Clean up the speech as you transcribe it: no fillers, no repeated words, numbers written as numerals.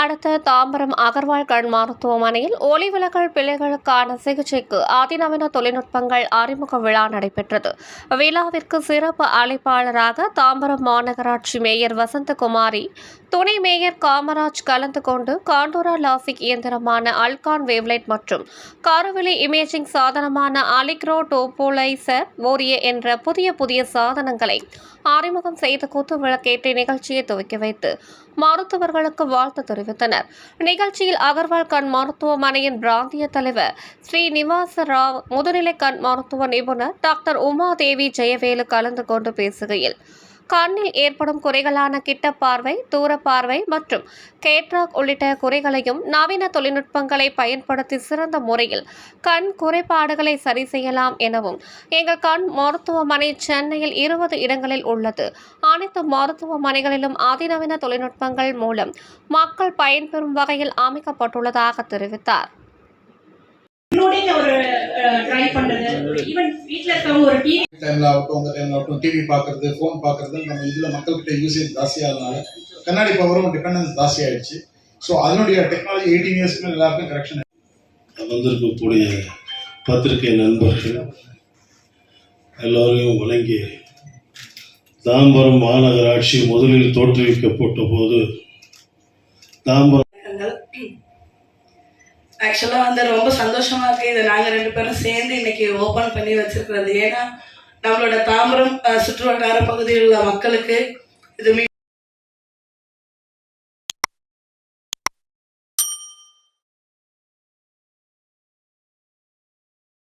அடுத்த தாம்பரம் அகர்வால் கண் மருத்துவமனையில் ஒளிவிலகல் பிள்ளைகளுக்கான சிகிச்சைக்கு அதிநவீன தொழில்நுட்பங்கள் அறிமுக விழா நடைபெற்றது. விழாவிற்கு சிறப்பு அழைப்பாளராக தாம்பரம் மாநகராட்சி மேயர் வசந்தகுமாரி, துணை மேயர் காமராஜ் கலந்து கொண்டு காண்டோரா லாசிக் இயந்திரமான அல்கான் வேவ்லைட் மற்றும் கருவிழி இமேஜிங் சாதனமான அலிக்ரோ டோபோலைசர் ஓரிய என்ற புதிய சாதனங்களை அறிமுகம் செய்து குத்து விளக்கேற்றி நிகழ்ச்சியை துவக்கி வைத்து மருத்துவர்களுக்கு வாழ்த்து தெரிவித்தனர். நிகழ்ச்சியில் அகர்வால் கண் மருத்துவமனையின் பிராந்திய தலைவர் ஸ்ரீனிவாச ராவ், முதுநிலை கண் மருத்துவ நிபுணர் டாக்டர் உமாதேவி ஜெயவேலு கலந்து கொண்டு பேசுகையில், கண்ணில் ஏற்படும் குறைகளான கிட்ட பார்வை, தூர பார்வை மற்றும் கேட்ராக் உள்ளிட்ட குறைகளையும் நவீன தொழில்நுட்பங்களை பயன்படுத்தி சிறந்த முறையில் கண் குறைபாடுகளை சரி செய்யலாம் எனவும், எங்கள் கண் மருத்துவமனை சென்னையில் 20 இடங்களில் உள்ளது. அனைத்து மருத்துவமனைகளிலும் அதிநவீன தொழில்நுட்பங்கள் மூலம் மக்கள் பயன்பெறும் வகையில் அமைக்கப்பட்டுள்ளதாக தெரிவித்தார். டிவி பார்க்கறது, ஃபோன் பார்க்கறது, நம்ம இதில் மக்கள்கிட்ட யூசேஜ் ஜாஸ்தியாகிறதுனால கண்ணாடி பவரும் டிபெண்டன்ஸ் ஜாஸ்தி ஆயிடுச்சு. ஸோ அதனுடைய டெக்னாலஜி 18 இயர்ஸ்க்கு எல்லாருக்கும் கரெக்ஷன். வந்திருக்கக்கூடிய பத்திரிகை நண்பர்கள் எல்லோரையும் வழங்கி, தாம்பரம் மாநகராட்சி முதலில் தோற்றுவிக்கப்பட்ட போது தாம்பரம் ஆக்சுவலாக வந்து ரொம்ப சந்தோஷமா இருக்கு. இதை நாங்கள் 2 பேரும் சேர்ந்து இன்னைக்கு ஓப்பன் பண்ணி வச்சிருக்கிறது. ஏன்னா நம்மளோட தாம்பரம் சுற்றுவட்டார பகுதியில் உள்ள மக்களுக்கு இது